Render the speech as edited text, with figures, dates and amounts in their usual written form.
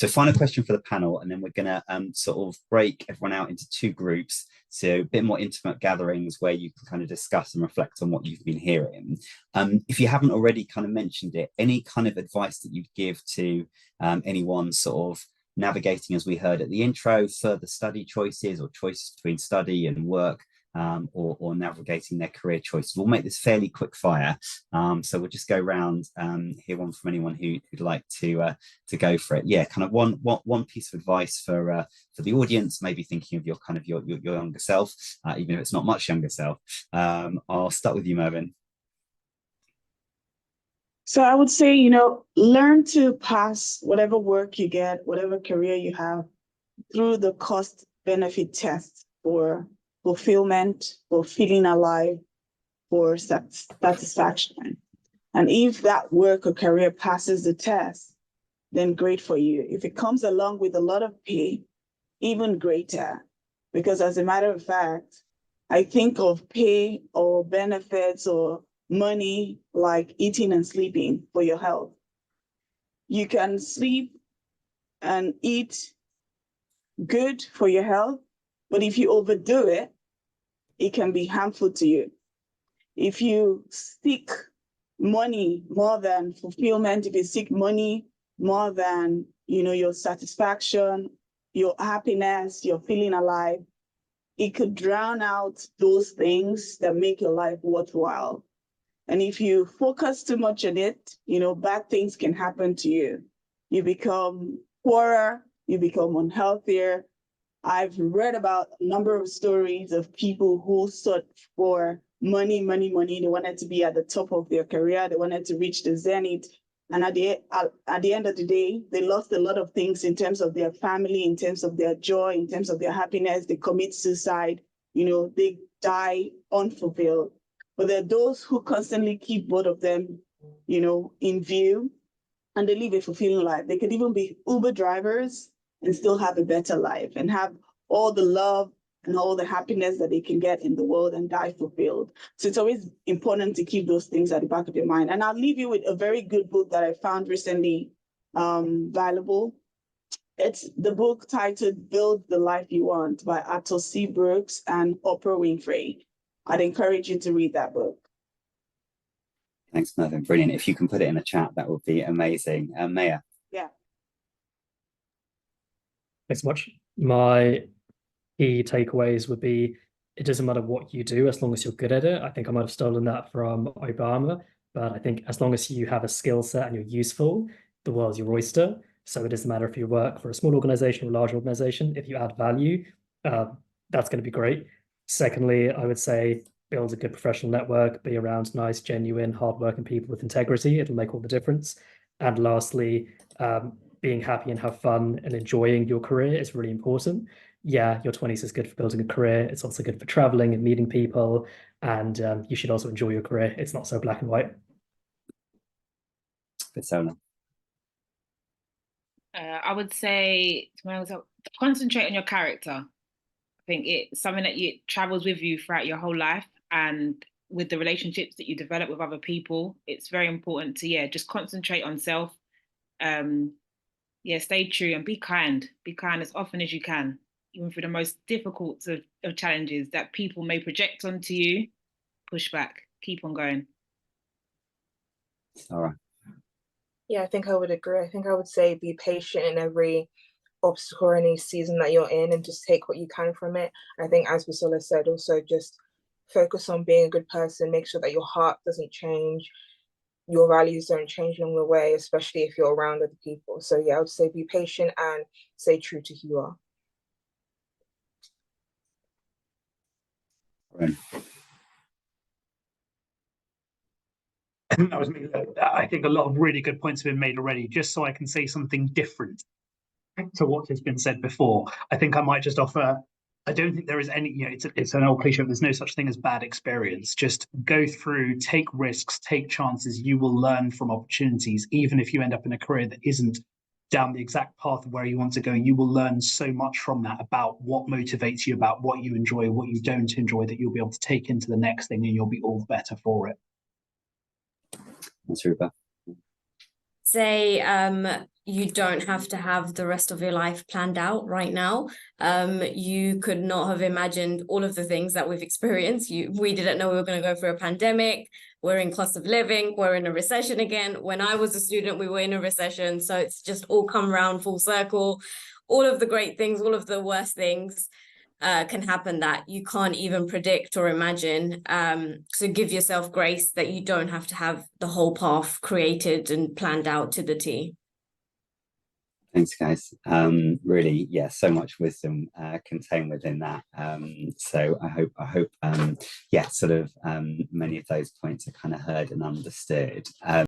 So final question for the panel, and then we're going to sort of break everyone out into two groups. So a bit more intimate gatherings where you can kind of discuss and reflect on what you've been hearing. If you haven't already kind of mentioned it, any kind of advice that you'd give to anyone sort of navigating, as we heard at the intro, further study choices or choices between study and work, or navigating their career choices. We'll make this fairly quick fire. So we'll just go around, hear one from anyone who'd like to go for it. Yeah, kind of one piece of advice for the audience, maybe thinking of your younger self, even if it's not much younger self. I'll start with you, Mervyn. So I would say, learn to pass whatever work you get, whatever career you have, through the cost benefit test for fulfillment, for feeling alive, for satisfaction. And if that work or career passes the test, then great for you. If it comes along with a lot of pay, even greater. Because as a matter of fact, I think of pay or benefits or money like eating and sleeping for your health. You can sleep and eat good for your health, but if you overdo it, it can be harmful to you. If you seek money more than fulfillment, if you seek money more than, your satisfaction, your happiness, your feeling alive, it could drown out those things that make your life worthwhile. And if you focus too much on it, bad things can happen to you. You become poorer, you become unhealthier. I've read about a number of stories of people who sought for money. They wanted to be at the top of their career. They wanted to reach the zenith. And at the end of the day, they lost a lot of things in terms of their family, in terms of their joy, in terms of their happiness. They commit suicide. They die unfulfilled. But there are those who constantly keep both of them, in view, and they live a fulfilling life. They could even be Uber drivers and still have a better life and have all the love and all the happiness that they can get in the world and die fulfilled. So it's always important to keep those things at the back of your mind. And I'll leave you with a very good book that I found recently valuable. It's the book titled Build the Life You Want by Arthur C. Brooks and Oprah Winfrey. I'd encourage you to read that book. Thanks, Mervyn. Brilliant. If you can put it in the chat, that would be amazing. Maya. Yeah. Thanks so much. My key takeaways would be, it doesn't matter what you do as long as you're good at it. I think I might have stolen that from Obama, but I think as long as you have a skill set and you're useful, the world's your oyster. So it doesn't matter if you work for a small organization or a large organization. If you add value, that's going to be great. Secondly, I would say build a good professional network, be around nice, genuine, hardworking people with integrity. It'll make all the difference. And lastly, being happy and have fun and enjoying your career is really important. Yeah, your 20s is good for building a career. It's also good for traveling and meeting people. And you should also enjoy your career. It's not so black and white. Persona. I would say, concentrate on your character. I think it's something that travels with you throughout your whole life, and with the relationships that you develop with other people, it's very important to just concentrate on self. Stay true and be kind. Be kind as often as you can, even through the most difficult of challenges that people may project onto you. Push back. Keep on going. Sarah. Yeah, I think I would agree. I think I would say be patient in every obstacle or any season that you're in, and just take what you can from it. I think, as Priscilla said, also just focus on being a good person. Make sure that your heart doesn't change, your values don't change along the way, especially if you're around other people. So yeah, I would say be patient and stay true to who you are. Right. That was me. I think a lot of really good points have been made already. Just so I can say something different to what has been said before, I think I might just offer, I don't think there is any, it's an old cliche, there's no such thing as bad experience. Just go through, take risks, take chances. You will learn from opportunities. Even if you end up in a career that isn't down the exact path of where you want to go, you will learn so much from that about what motivates you, about what you enjoy, what you don't enjoy, that you'll be able to take into the next thing, and you'll be all the better for it. That's Rupa. Say you don't have to have the rest of your life planned out right now. You could not have imagined all of the things that we've experienced. We didn't know we were going to go through a pandemic. We're in cost of living. We're in a recession again. When I was a student, we were in a recession. So it's just all come around full circle. All of the great things, all of the worst things can happen that you can't even predict or imagine. So give yourself grace that you don't have to have the whole path created and planned out to the T. Thanks, guys. Really, yeah, so much wisdom contained within that. So I hope, yeah, sort of many of those points are kind of heard and understood.